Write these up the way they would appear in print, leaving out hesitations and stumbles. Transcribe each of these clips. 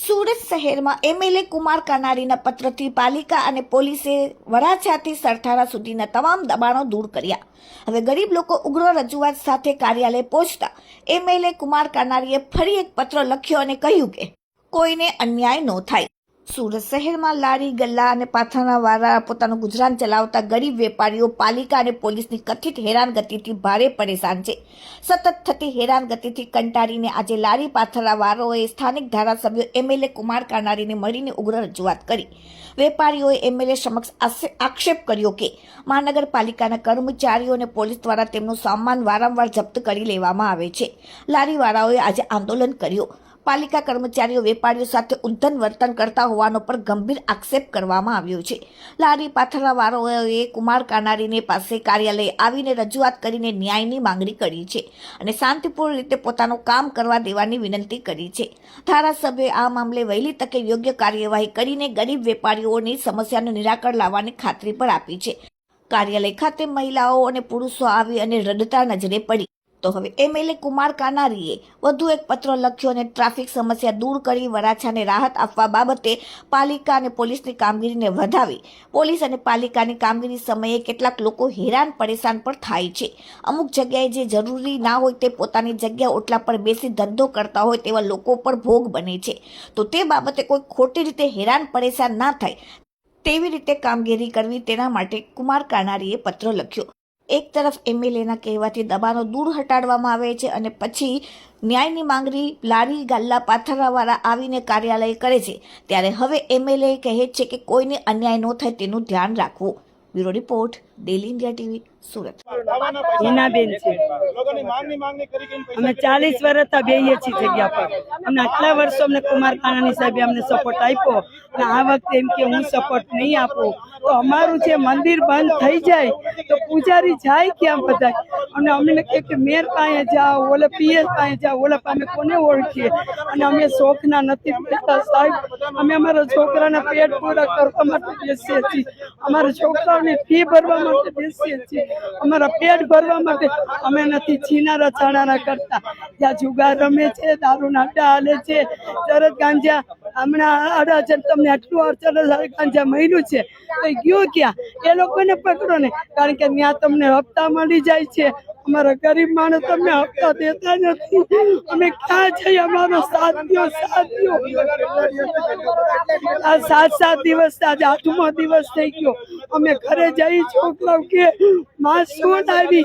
સુરત શહેરમાં એમએલએ કુમાર કાનારીના પત્રથી પાલિકા અને પોલીસે વરાછાથી સરથાણા સુધીના તમામ દબાણો દૂર કર્યા. હવે ગરીબ લોકો ઉગ્ર રજૂઆત સાથે કાર્યાલય પહોંચતા એમએલએ કુમાર કાનારીએ ફરી એક પત્ર લખ્યો અને કહ્યું કે કોઈને અન્યાય ન થાય. સુરત શહેરમાં લારી ગલ્લા અને પાથરણા વાળા પોતાનું ગુજરાન ચલાવતા ગરીબ વેપારીઓ પાલિકા અને પોલીસની કથિત હેરાનગતિથી ભારે પરેશાન છે. સતત થતી હેરાનગતિથી કંટાળીને આજે લારી પાથરણા વાળાઓએ સ્થાનિક ધારાસભ્ય એમએલએ કુમાર કાનારીને મળીને ઉગ્ર રજૂઆત કરી. વેપારીઓએ એમએલએ સમક્ષ આક્ષેપ કર્યો કે મહાનગરપાલિકાના કર્મચારીઓ અને પોલીસ દ્વારા તેમનું સામાન વારંવાર જપ્ત કરી લેવામાં આવે છે. લારીવાળાઓએ આજે આંદોલન કર્યું. પાલિકા કર્મચારીઓ વેપારીઓ સાથે ઉદ્ધન વર્તન કરતા હોવાનો પર ગંભીર આક્ષેપ કરવામાં આવ્યો છે. લારી પાથરણાવાળાઓએ કુમાર કાનારીને પાસે કાર્યાલય આવીને રજૂઆત કરીને ન્યાયની માંગણી કરી છે અને શાંતિપૂર્ણ રીતે પોતાનું કામ કરવા દેવાની વિનંતી કરી છે. ધારાસભ્યોએ આ મામલે વહેલી તકે યોગ્ય કાર્યવાહી કરીને ગરીબ વેપારીઓની સમસ્યાનું નિરાકરણ લાવવાની ખાતરી પણ આપી છે. કાર્યાલય ખાતે મહિલાઓ અને પુરુષો આવી અને રડતા નજરે પડી. તો હવે એમએલએ કુમાર કાનારીએ વધુ એક પત્ર લખ્યો અને ટ્રાફિક સમસ્યા દૂર કરી વરાછાને રાહત આપવા બાબતે પાલિકા અને પોલીસની કામગીરીને વધાવી. પોલીસ અને પાલિકાની કામગીરી સમયે કેટલાક લોકો હેરાન પરેશાન પણ થાય છે. અમુક જગ્યાએ જે જરૂરી ના હોય તે પોતાની જગ્યા ઓટલા પર બેસી ધંધો કરતા હોય તેવા લોકો પર ભોગ બને છે. તો તે બાબતે કોઈ ખોટી રીતે હેરાન પરેશાન ના થાય તેવી રીતે કામગીરી કરવી, તેના માટે કુમાર કાનારીએ પત્ર લખ્યો. એક તરફ એમએલએના કહેવાથી દબાણો દૂર હટાડવામાં આવે છે અને પછી ન્યાયની માંગણી લારી ગાલ્લા પાથરવાળા આવીને કાર્યાલય કરે છે, ત્યારે હવે એમએલએ કહે છે કે કોઈને અન્યાય ન થાય તેનું ધ્યાન રાખવું. Bureau report, daily India TV, Surat. Hinaben છે. અમે 40 વર્ષથી બેહીએ છીએ જગ્યા પર. અમને આટલા વર્ષો અમને કુમાર કાનાણી સાહેબે અમને સપોર્ટ આપ્યો અને આ વખતે એમ કે હું સપોર્ટ નહીં આપું તો અમારું જે મંદિર બંધ થઈ જાય તો પૂજારી જાય ક્યાં બધા, અને અમને કહે કે મેર પાસે જાઓ, ઓલે પીએસ પાસે જાઓ, ઓલે પાસે કોને ઓળખીએ, અને અમે શોખના નથી બેઠા સાહેબ. અમે અમારા છોકરાના પેટ પૂરા કરવા માટે બેસીએ છીએ, અમારા છોકરાઓની ફી ભરવા માટે બેસીએ છીએ, અમારા પેટ ભરવા માટે. અમે નથી છીનારા છાણારા કરતા. જ્યાં જુગાર રમે છે, દારૂના અડ્ડા હાલે છે, ચરસ ગાંજા હમણાં અડાજણ તમને આટલું ચરસ ગાંજા મળ્યું છે તો ગયું ક્યાં? એ લોકોને પકડો ને, કારણ કે ત્યાં તમને હપ્તા મળી જાય છે. અમારા ગરીબ માણસ તમને હપ્તા દેતા નથી. અમે ક્યાં જઈએ? અમારો સાથ દ્યો, સાથ દ્યો. આ 7 દિવસ આજે 8મો દિવસ થઈ ગયો. અમે ઘરે જઈ છોકરાઓ કે માં શું આવી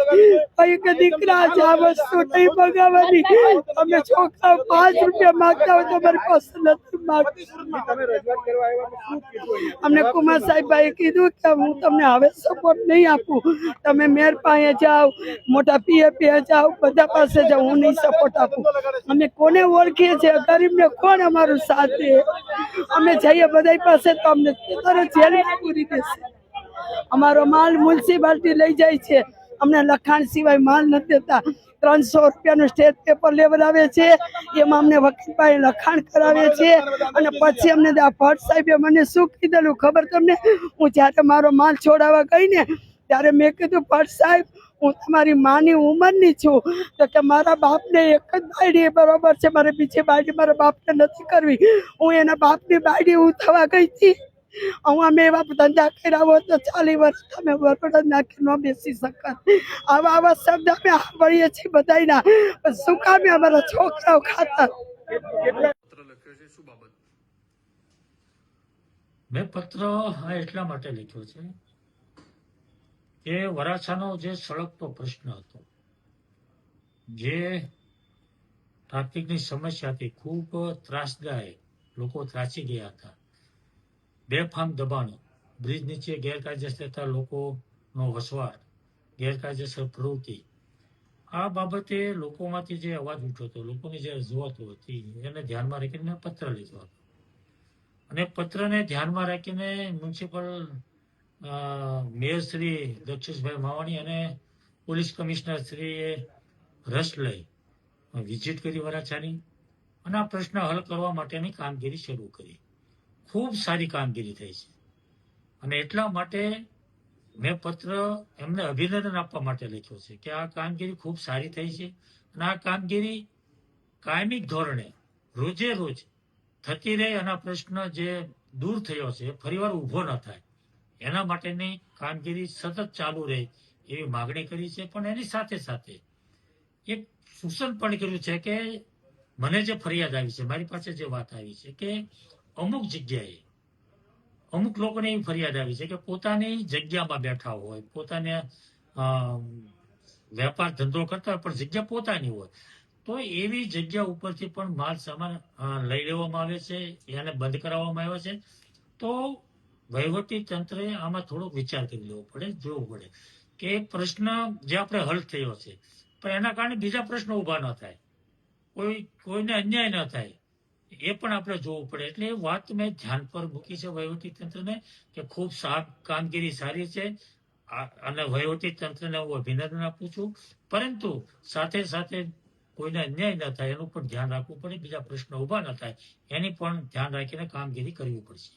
કઈ કે દીકરા આ વસ્તુ નહીં મગાવવાની. અમે છોકરાઓ 5 રૂપિયા માંગતા હોય તો અમારી પાસે નથી માંગતા. અમને કુમાર સાહેબે કીધું કે હું તમને હવે સપોર્ટ નહીં આપું, તમે મેર પાસે જાઓ, મોટા પીએ જાઓ, બધા પાસે જાઓ, હું નહીં સપોર્ટ આપું. અમે કોને ઓળખીએ છીએ? ગરીબને કોણ અમારું સાથ દે? અમે જઈએ બધા પાસે તો અમને તરત જેલમાં પૂરી દેશે. અમારો માલ મ્યુનિસિપાલિટી લઈ જાય છે, અમને લખાણ સિવાય માલ નથી દેતા. 300 રૂપિયાનું સ્ટેટ પેપર લેવડાવે છે, એમાં અમને વકીલભાઈ લખાણ કરાવે છે અને પછી અમને ભટ્ટ સાહેબે મને શું કીધેલું ખબર તમને? હું જ્યારે મારો માલ છોડાવવા ગઈ ને ત્યારે મેં કીધું ભટ્ટ સાહેબ હું તમારી માની ઉંમરની છું, તો કે મારા બાપને એક જ બાયડી બરોબર છે, મારે બીજી બાયડી મારા બાપને નથી કરવી. હું એના બાપની બાયડી હું થવા ગઈ હતી. હું અમે એવા ધંધા કર્યા હોત તો 40 વર્ષ અમે બરોડા નાખી ન બેસી શકત. આવા શબ્દ અમે સાંભળીએ છીએ બધાના, શું કામે અમારા છોકરાઓ ખાતા. મેં પત્ર એટલા માટે લખ્યો છે કે વરાછાનો જે સળગતો પ્રશ્ન હતો, જે ટ્રાફિકની સમસ્યા હતી, ખૂબ ત્રાસદાયક, લોકો ત્રાસી ગયા હતા. બેફામ દબાણો, બ્રિજ નીચે ગેરકાયદેસર લોકોનો વસવાટ, ગેરકાયદેસર પ્રવૃત્તિ, આ બાબતે લોકોમાંથી જે અવાજ ઉઠ્યો હતો, લોકોની જે રજૂઆતો હતી, એને ધ્યાનમાં રાખીને મેં પત્ર લીધો હતો. અને પત્રને ધ્યાનમાં રાખીને મ્યુનિસિપલ મેયર શ્રી દક્ષેશભાઈ માવાણી અને પોલીસ કમિશનર શ્રીએ રસ લઈ વિઝિટ કરી વરાછાની અને આ પ્રશ્ન હલ કરવા માટેની કામગીરી શરૂ કરી. ખૂબ સારી કામગીરી થઈ છે અને એટલા માટે મેં પત્ર એમને અભિનંદન આપવા માટે લખ્યો છે કે આ કામગીરી ખૂબ સારી થઈ છે અને આ કામગીરી કાયમી ધોરણે રોજે રોજ થતી રહે અને આ પ્રશ્ન જે દૂર થયો છે ફરીવાર ઊભો ન થાય એના માટેની કામગીરી સતત ચાલુ રહે એવી માગણી કરી છે. પણ એની સાથે સાથે એક સૂચન પણ કર્યું છે કે મને જે ફરિયાદ આવી છે, મારી પાસે જે વાત આવી છે કે અમુક જગ્યાએ અમુક લોકોને એવી ફરિયાદ આવી છે કે પોતાની જગ્યામાં બેઠા હોય, પોતાને વેપાર ધંધો કરતા હોય પણ જગ્યા પોતાની હોય, તો એવી જગ્યા ઉપરથી પણ માલ સામાન લઈ લેવામાં આવે છે, એને બંધ કરાવવામાં આવ્યો છે. તો વહીવટી તંત્રએ આમાં થોડો વિચાર કરી લેવો પડે, જોવું પડે કે એક પ્રશ્ન જે આપણે હલ થયો છે પણ એના કારણે બીજા પ્રશ્નો ઊભા ન થાય, કોઈને અન્યાય ન થાય, એ પણ આપણે જોવું પડે. એટલે એ વાત મેં ધ્યાન પર મૂકી છે વહીવટી તંત્રને કે ખૂબ કામગીરી સારી છે અને વહીવટી તંત્રને હું અભિનંદન આપું છું. પરંતુ સાથે સાથે કોઈને અન્યાય ન થાય એનું પણ ધ્યાન રાખવું પડે, બીજા પ્રશ્નો ઊભા ન થાય એની પણ ધ્યાન રાખીને કામગીરી કરવી પડશે.